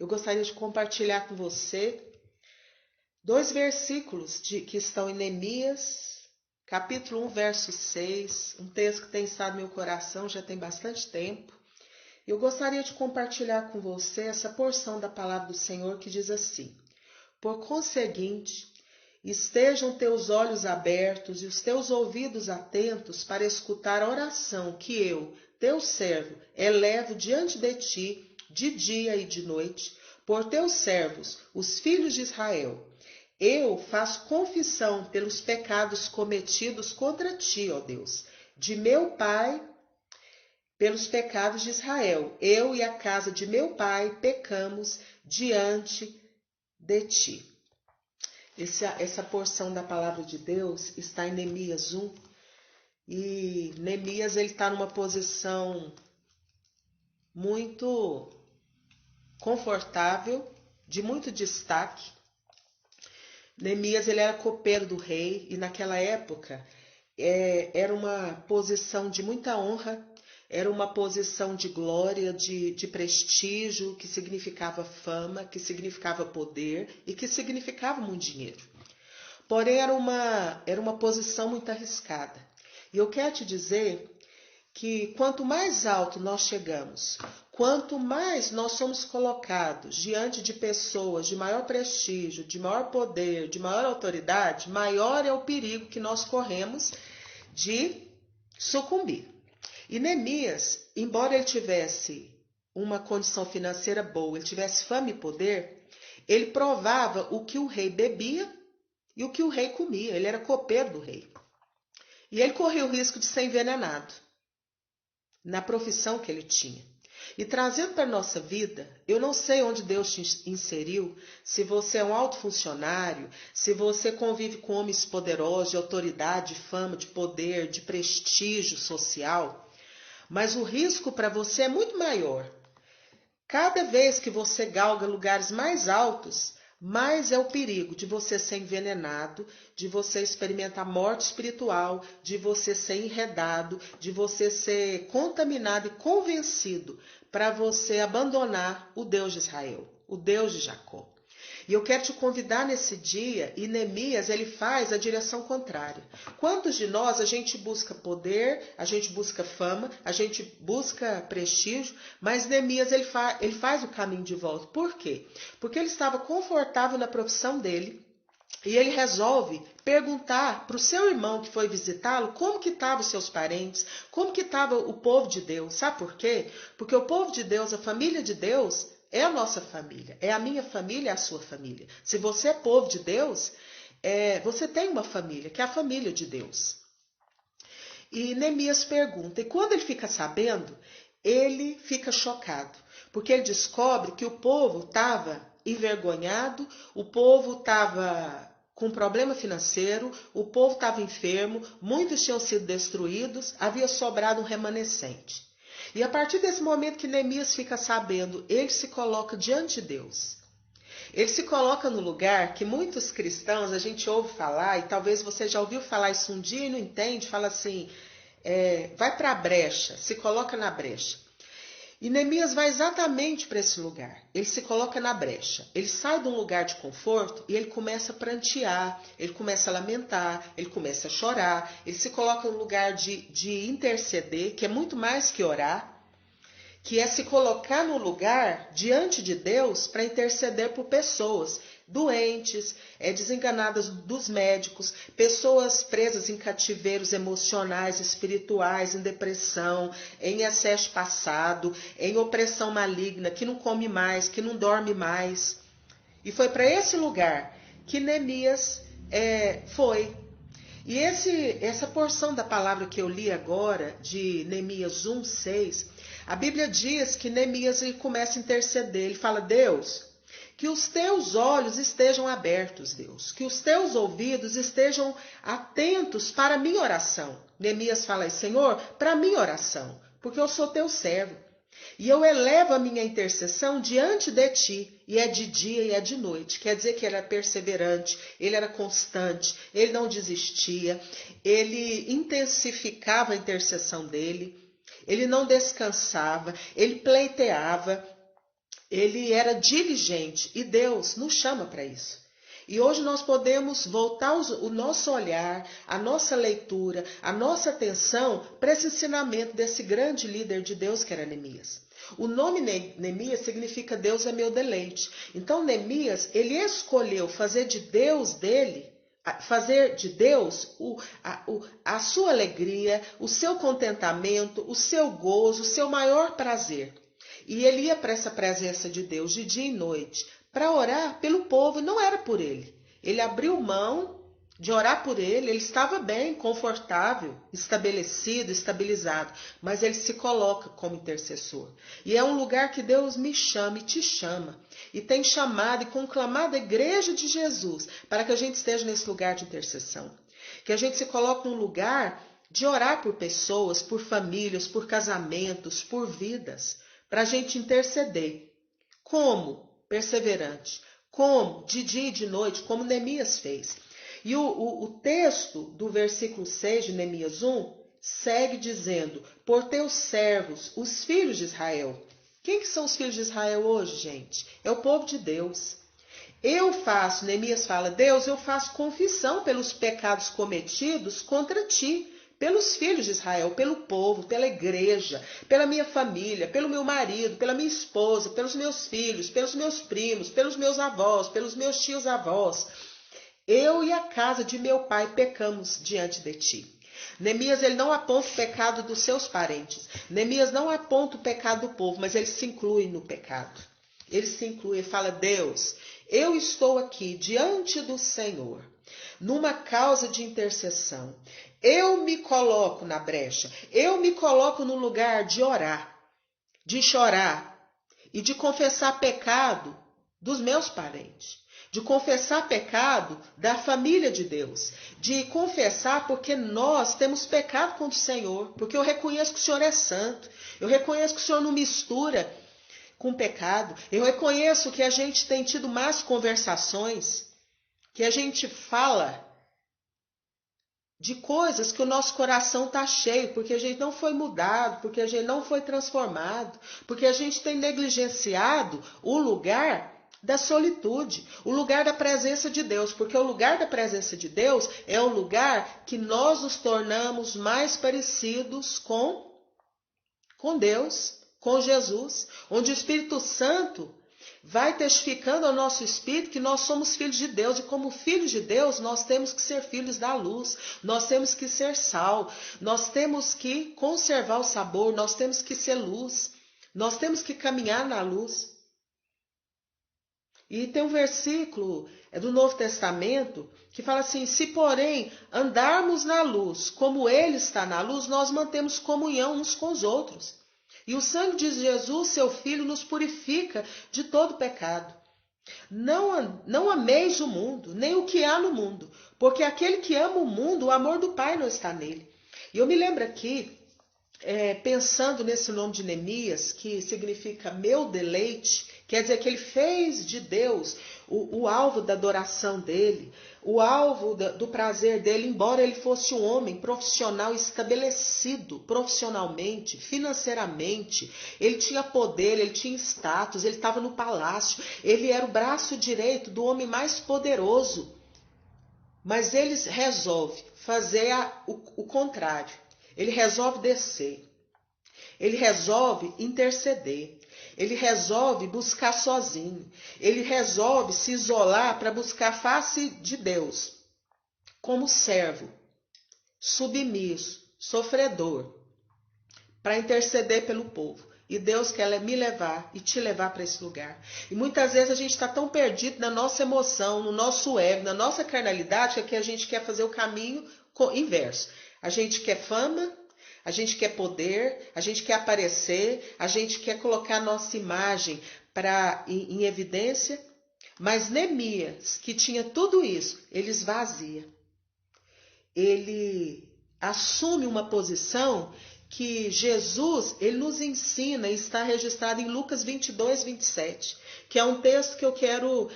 eu gostaria de compartilhar com você 2 versículos que estão em Neemias, capítulo 1, verso 6, um texto que tem estado no meu coração já tem bastante tempo. Eu gostaria de compartilhar com você essa porção da palavra do Senhor que diz assim: por conseguinte, estejam teus olhos abertos e os teus ouvidos atentos para escutar a oração que eu, teu servo, elevo diante de ti, de dia e de noite, por teus servos, os filhos de Israel. Eu faço confissão pelos pecados cometidos contra ti, ó Deus, de meu pai, pelos pecados de Israel. Eu e a casa de meu pai pecamos diante de ti. Essa porção da palavra de Deus está em Neemias 1. E Neemias está numa posição muito confortável, de muito destaque. Neemias ele era copeiro do rei e naquela época era uma posição de muita honra, era uma posição de glória, de prestígio, que significava fama, que significava poder e que significava muito dinheiro. Porém, era uma posição muito arriscada. E eu quero te dizer que quanto mais alto nós chegamos, quanto mais nós somos colocados diante de pessoas de maior prestígio, de maior poder, de maior autoridade, maior é o perigo que nós corremos de sucumbir. E Neemias, embora ele tivesse uma condição financeira boa, ele tivesse fama e poder, ele provava o que o rei bebia e o que o rei comia. Ele era copeiro do rei. E ele corria o risco de ser envenenado na profissão que ele tinha. E trazendo para a nossa vida, eu não sei onde Deus te inseriu, se você é um alto funcionário, se você convive com homens poderosos, de autoridade, de fama, de poder, de prestígio social, mas o risco para você é muito maior. Cada vez que você galga lugares mais altos, mais é o perigo de você ser envenenado, de você experimentar morte espiritual, de você ser enredado, de você ser contaminado e convencido para você abandonar o Deus de Israel, o Deus de Jacó. E eu quero te convidar nesse dia, e Neemias ele faz a direção contrária. Quantos de nós a gente busca poder, a gente busca fama, a gente busca prestígio, mas Neemias ele faz o caminho de volta. Por quê? Porque ele estava confortável na profissão dele e ele resolve perguntar para o seu irmão que foi visitá-lo como que estavam os seus parentes, como que estava o povo de Deus. Sabe por quê? Porque o povo de Deus, a família de Deus, é a nossa família, é a minha família, é a sua família. Se você é povo de Deus, você tem uma família, que é a família de Deus. E Neemias pergunta, e quando ele fica sabendo, ele fica chocado, porque ele descobre que o povo estava envergonhado, o povo estava com problema financeiro, o povo estava enfermo, muitos tinham sido destruídos, havia sobrado um remanescente. E a partir desse momento que Neemias fica sabendo, ele se coloca diante de Deus. Ele se coloca no lugar que muitos cristãos, a gente ouve falar, e talvez você já ouviu falar isso um dia e não entende, fala assim, vai para a brecha, se coloca na brecha. E Neemias vai exatamente para esse lugar. Ele se coloca na brecha. Ele sai de um lugar de conforto e ele começa a prantear, ele começa a lamentar, ele começa a chorar. Ele se coloca no lugar de interceder, que é muito mais que orar, que é se colocar no lugar diante de Deus para interceder por pessoas doentes, desenganadas dos médicos, pessoas presas em cativeiros emocionais, espirituais, em depressão, em excesso passado, em opressão maligna, que não come mais, que não dorme mais. E foi para esse lugar que Neemias foi. E essa porção da palavra que eu li agora, de Neemias 1, 6, a Bíblia diz que Neemias ele começa a interceder. Ele fala, Deus, que os teus olhos estejam abertos, Deus. Que os teus ouvidos estejam atentos para a minha oração. Neemias fala, Senhor, para a minha oração, porque eu sou teu servo. E eu elevo a minha intercessão diante de ti, e é de dia e é de noite. Quer dizer que ele era perseverante, ele era constante, ele não desistia, ele intensificava a intercessão dele, ele não descansava, ele pleiteava, ele era diligente e Deus nos chama para isso. E hoje nós podemos voltar o nosso olhar, a nossa leitura, a nossa atenção para esse ensinamento desse grande líder de Deus que era Neemias. O nome Neemias significa Deus é meu deleite. Então Neemias, ele escolheu fazer de Deus a sua alegria, o seu contentamento, o seu gozo, o seu maior prazer. E ele ia para essa presença de Deus de dia e noite para orar pelo povo, não era por ele. Ele abriu mão de orar por ele, ele estava bem, confortável, estabelecido, estabilizado, mas ele se coloca como intercessor. E é um lugar que Deus me chama e te chama, e tem chamado e conclamado a igreja de Jesus para que a gente esteja nesse lugar de intercessão. Que a gente se coloque num lugar de orar por pessoas, por famílias, por casamentos, por vidas, para a gente interceder. Como? Perseverante. Como? De dia e de noite, como Neemias fez. E o texto do versículo 6 de Neemias 1 segue dizendo: por teus servos, os filhos de Israel. Quem que são os filhos de Israel hoje, gente? É o povo de Deus. Neemias fala, Deus, eu faço confissão pelos pecados cometidos contra ti, pelos filhos de Israel, pelo povo, pela igreja, pela minha família, pelo meu marido, pela minha esposa, pelos meus filhos, pelos meus primos, pelos meus avós, pelos meus tios-avós. Eu e a casa de meu pai pecamos diante de ti. Neemias, ele não aponta o pecado dos seus parentes. Neemias não aponta o pecado do povo, mas ele se inclui no pecado. Ele se inclui e fala, Deus, eu estou aqui diante do Senhor, numa causa de intercessão. Eu me coloco na brecha, eu me coloco no lugar de orar, de chorar e de confessar pecado dos meus parentes, de confessar pecado da família de Deus, de confessar porque nós temos pecado contra o Senhor, porque eu reconheço que o Senhor é santo, eu reconheço que o Senhor não mistura com pecado, eu reconheço que a gente tem tido más conversações, que a gente fala de coisas que o nosso coração está cheio, porque a gente não foi mudado, porque a gente não foi transformado, porque a gente tem negligenciado o lugar da solitude, o lugar da presença de Deus, porque o lugar da presença de Deus é o lugar que nós nos tornamos mais parecidos com Deus, com Jesus, onde o Espírito Santo vai testificando ao nosso espírito que nós somos filhos de Deus, e como filhos de Deus nós temos que ser filhos da luz, nós temos que ser sal, nós temos que conservar o sabor, nós temos que ser luz, nós temos que caminhar na luz. E tem um versículo do Novo Testamento que fala assim, se porém andarmos na luz como Ele está na luz, nós mantemos comunhão uns com os outros. E o sangue de Jesus, seu Filho, nos purifica de todo pecado. Não ameis o mundo, nem o que há no mundo, porque aquele que ama o mundo, o amor do Pai não está nele. E eu me lembro aqui, pensando nesse nome de Neemias, que significa meu deleite, quer dizer que ele fez de Deus o alvo da adoração dele, o alvo do prazer dele, embora ele fosse um homem profissional estabelecido profissionalmente, financeiramente, ele tinha poder, ele tinha status, ele estava no palácio, ele era o braço direito do homem mais poderoso. Mas ele resolve fazer o contrário, ele resolve descer, ele resolve interceder. Ele resolve buscar sozinho. Ele resolve se isolar para buscar a face de Deus. Como servo, submisso, sofredor, para interceder pelo povo. E Deus quer me levar e te levar para esse lugar. E muitas vezes a gente está tão perdido na nossa emoção, no nosso ego, na nossa carnalidade, que a gente quer fazer o caminho inverso. A gente quer fama, a gente quer poder, a gente quer aparecer, a gente quer colocar a nossa imagem em evidência, mas Neemias, que tinha tudo isso, ele esvazia. Ele assume uma posição que Jesus, ele nos ensina e está registrado em Lucas 22, 27, que é um texto que eu quero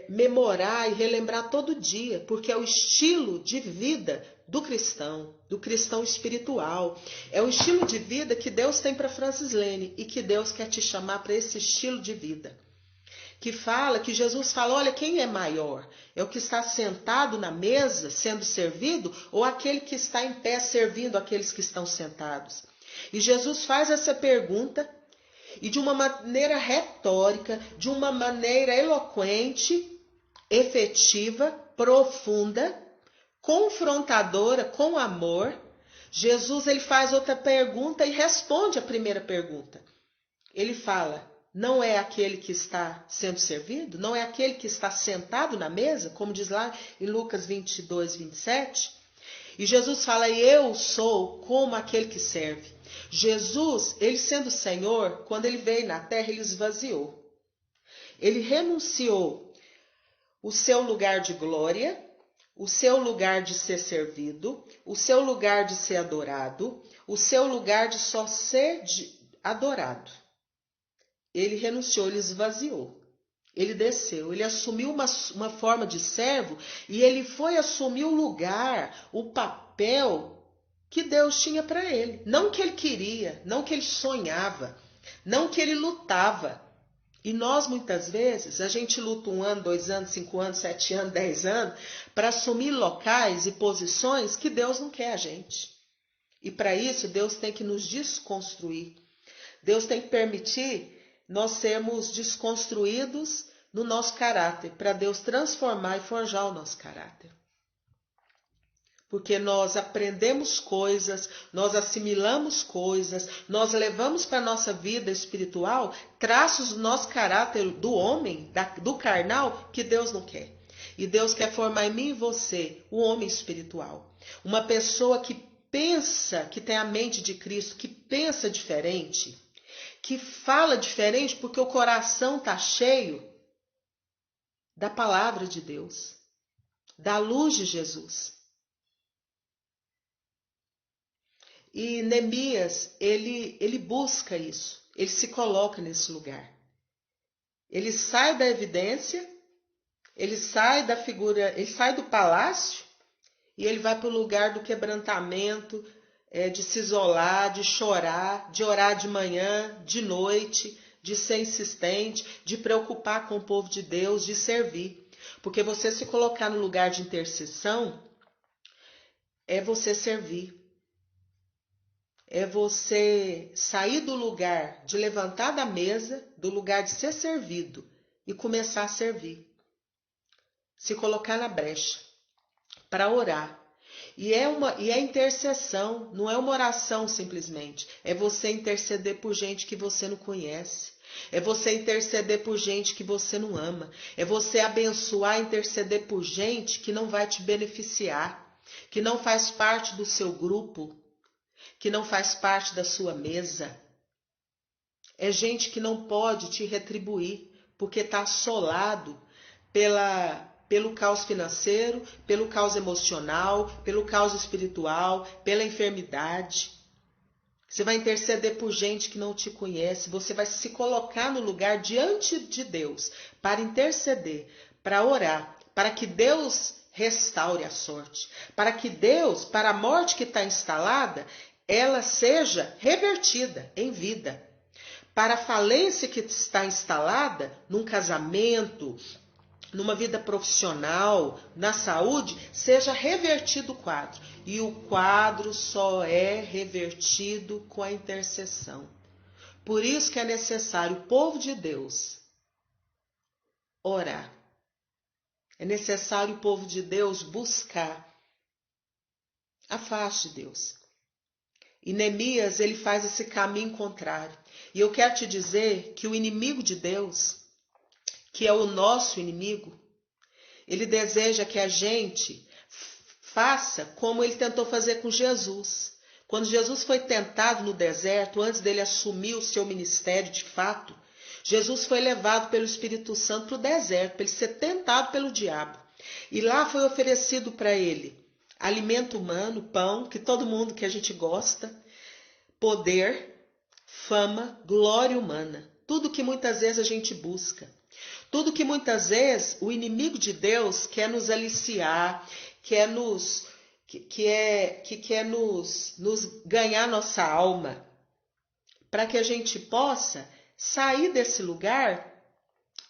memorar e relembrar todo dia, porque é o estilo de vida do cristão espiritual. É o estilo de vida que Deus tem para Francislene e que Deus quer te chamar para esse estilo de vida. Que Jesus fala, olha, quem é maior? É o que está sentado na mesa, sendo servido, ou aquele que está em pé servindo aqueles que estão sentados? E Jesus faz essa pergunta, e de uma maneira retórica, de uma maneira eloquente, efetiva, profunda, confrontadora, com amor, Jesus ele faz outra pergunta e responde a primeira pergunta. Ele fala, não é aquele que está sendo servido? Não é aquele que está sentado na mesa? Como diz lá em Lucas 22, 27. E Jesus fala, eu sou como aquele que serve. Jesus, ele sendo Senhor, quando ele veio na terra, ele esvaziou. Ele renunciou o seu lugar de glória, o seu lugar de ser servido, o seu lugar de ser adorado, o seu lugar de só ser adorado. Ele renunciou, ele esvaziou. Ele desceu, ele assumiu uma forma de servo e ele foi assumir o lugar, o papel que Deus tinha para ele. Não que ele queria, não que ele sonhava, não que ele lutava. E nós, muitas vezes, a gente luta 1 ano, 2 anos, 5 anos, 7 anos, 10 anos, para assumir locais e posições que Deus não quer a gente. E para isso, Deus tem que nos desconstruir. Deus tem que permitir nós sermos desconstruídos no nosso caráter, para Deus transformar e forjar o nosso caráter. Porque nós aprendemos coisas, nós assimilamos coisas, nós levamos para a nossa vida espiritual traços do nosso caráter do homem, do carnal, que Deus não quer. E Deus quer formar em mim e você o homem espiritual. Uma pessoa que pensa, que tem a mente de Cristo, que pensa diferente, que fala diferente porque o coração está cheio da palavra de Deus, da luz de Jesus. E Neemias, ele busca isso, ele se coloca nesse lugar. Ele sai da evidência, ele sai da figura, ele sai do palácio e ele vai para o lugar do quebrantamento, de se isolar, de chorar, de orar de manhã, de noite, de ser insistente, de preocupar com o povo de Deus, de servir. Porque você se colocar no lugar de intercessão é você servir. É você sair do lugar de levantar da mesa, do lugar de ser servido e começar a servir. Se colocar na brecha para orar. E é intercessão, não é uma oração simplesmente. É você interceder por gente que você não conhece. É você interceder por gente que você não ama. É você abençoar, interceder por gente que não vai te beneficiar, que não faz parte do seu grupo, que não faz parte da sua mesa. É gente que não pode te retribuir, porque está assolado pelo caos financeiro, pelo caos emocional, pelo caos espiritual, pela enfermidade. Você vai interceder por gente que não te conhece, você vai se colocar no lugar diante de Deus para interceder, para orar, para que Deus restaure a sorte, para que Deus, para a morte que está instalada, ela seja revertida em vida. Para a falência que está instalada num casamento, numa vida profissional, na saúde, seja revertido o quadro. E o quadro só é revertido com a intercessão. Por isso que é necessário o povo de Deus orar. É necessário o povo de Deus buscar a face de Deus. E Neemias, ele faz esse caminho contrário. E eu quero te dizer que o inimigo de Deus, que é o nosso inimigo, ele deseja que a gente faça como ele tentou fazer com Jesus. Quando Jesus foi tentado no deserto, antes dele assumir o seu ministério de fato, Jesus foi levado pelo Espírito Santo para o deserto, para ele ser tentado pelo diabo. E lá foi oferecido para ele alimento humano, pão, que todo mundo que a gente gosta, poder, fama, glória humana. Tudo que muitas vezes a gente busca. Tudo que muitas vezes o inimigo de Deus quer nos aliciar, quer que quer nos ganhar nossa alma, para que a gente possa sair desse lugar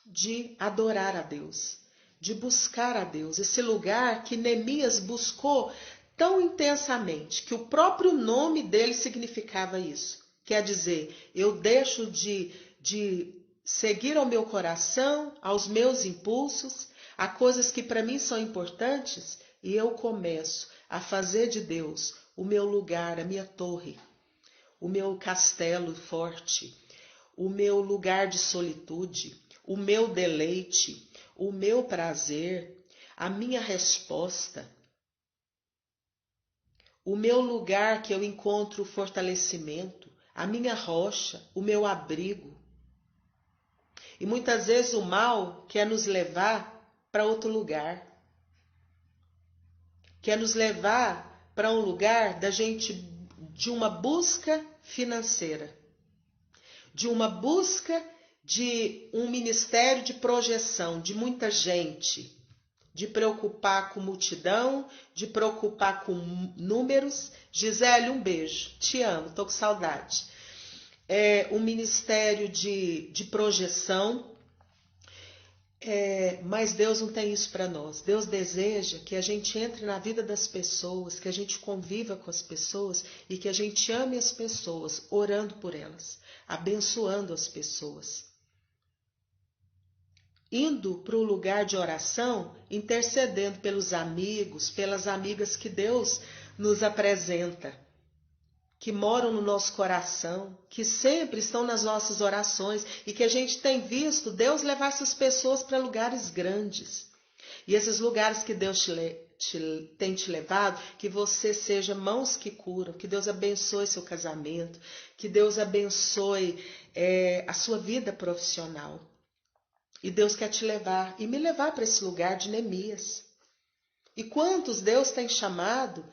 de adorar a Deus, de buscar a Deus, esse lugar que Neemias buscou tão intensamente, que o próprio nome dele significava isso. Quer dizer, eu deixo de seguir ao meu coração, aos meus impulsos, a coisas que para mim são importantes, e eu começo a fazer de Deus o meu lugar, a minha torre, o meu castelo forte, o meu lugar de solitude, o meu deleite, o meu prazer, a minha resposta, o meu lugar que eu encontro fortalecimento, a minha rocha, o meu abrigo. E muitas vezes o mal quer nos levar para outro lugar. Quer nos levar para um lugar de uma busca financeira, de uma busca de um ministério de projeção, de muita gente, de preocupar com multidão, de preocupar com números. Gisele, um beijo, te amo, tô com saudade. É um ministério de projeção, mas Deus não tem isso para nós. Deus deseja que a gente entre na vida das pessoas, que a gente conviva com as pessoas e que a gente ame as pessoas, orando por elas, abençoando as pessoas. Indo para o lugar de oração, intercedendo pelos amigos, pelas amigas que Deus nos apresenta, que moram no nosso coração, que sempre estão nas nossas orações e que a gente tem visto Deus levar essas pessoas para lugares grandes. E esses lugares que Deus tem te levado, que você seja mãos que curam, que Deus abençoe seu casamento, que Deus abençoe a sua vida profissional. E Deus quer te levar e me levar para esse lugar de Neemias. E quantos Deus tem chamado,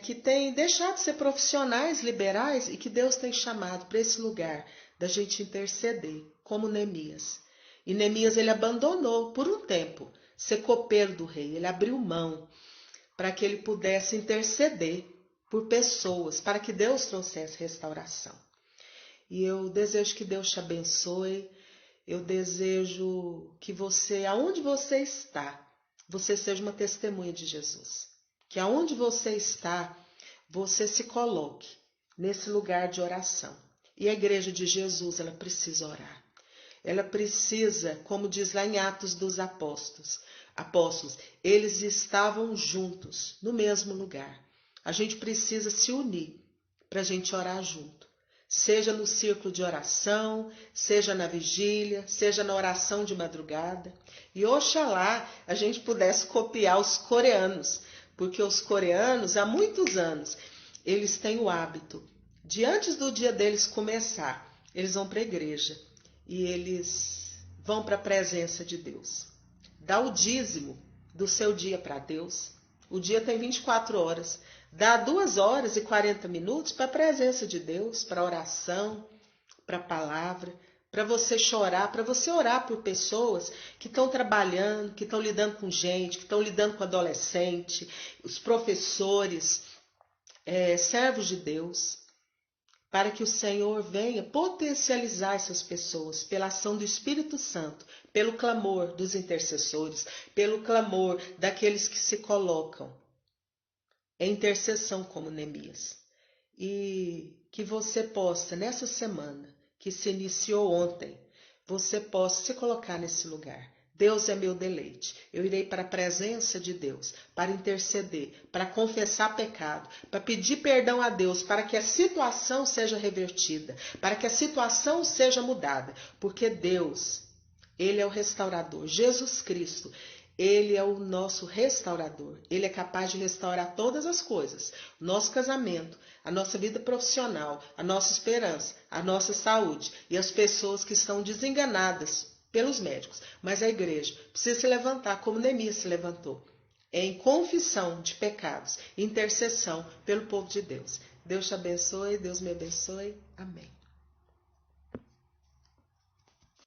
que tem deixado de ser profissionais liberais e que Deus tem chamado para esse lugar da gente interceder, como Neemias. E Neemias ele abandonou por um tempo ser copeiro do rei, ele abriu mão para que ele pudesse interceder por pessoas, para que Deus trouxesse restauração. E eu desejo que Deus te abençoe. Eu desejo que você, aonde você está, você seja uma testemunha de Jesus. Que aonde você está, você se coloque nesse lugar de oração. E a igreja de Jesus, ela precisa orar. Ela precisa, como diz lá em Atos dos Apóstolos, eles estavam juntos, no mesmo lugar. A gente precisa se unir para a gente orar junto. Seja no círculo de oração, seja na vigília, seja na oração de madrugada. E oxalá a gente pudesse copiar os coreanos, porque os coreanos, há muitos anos, eles têm o hábito de, antes do dia deles começar, eles vão para a igreja e eles vão para a presença de Deus. Dá o dízimo do seu dia para Deus. O dia tem 24 horas. Dá 2 horas e 40 minutos para a presença de Deus, para a oração, para a palavra, para você chorar, para você orar por pessoas que estão trabalhando, que estão lidando com gente, que estão lidando com adolescente, os professores, servos de Deus, para que o Senhor venha potencializar essas pessoas pela ação do Espírito Santo, pelo clamor dos intercessores, pelo clamor daqueles que se colocam em intercessão como Neemias. E que você possa, nessa semana que se iniciou ontem, você possa se colocar nesse lugar. Deus é meu deleite. Eu irei para a presença de Deus, para interceder, para confessar pecado, para pedir perdão a Deus, para que a situação seja revertida, para que a situação seja mudada, porque Deus, Ele é o restaurador. Jesus Cristo, Ele é o nosso restaurador. Ele é capaz de restaurar todas as coisas. Nosso casamento, a nossa vida profissional, a nossa esperança, a nossa saúde e as pessoas que estão desenganadas pelos médicos. Mas a igreja precisa se levantar como Neemias se levantou, em confissão de pecados, intercessão pelo povo de Deus. Deus te abençoe, Deus me abençoe. Amém.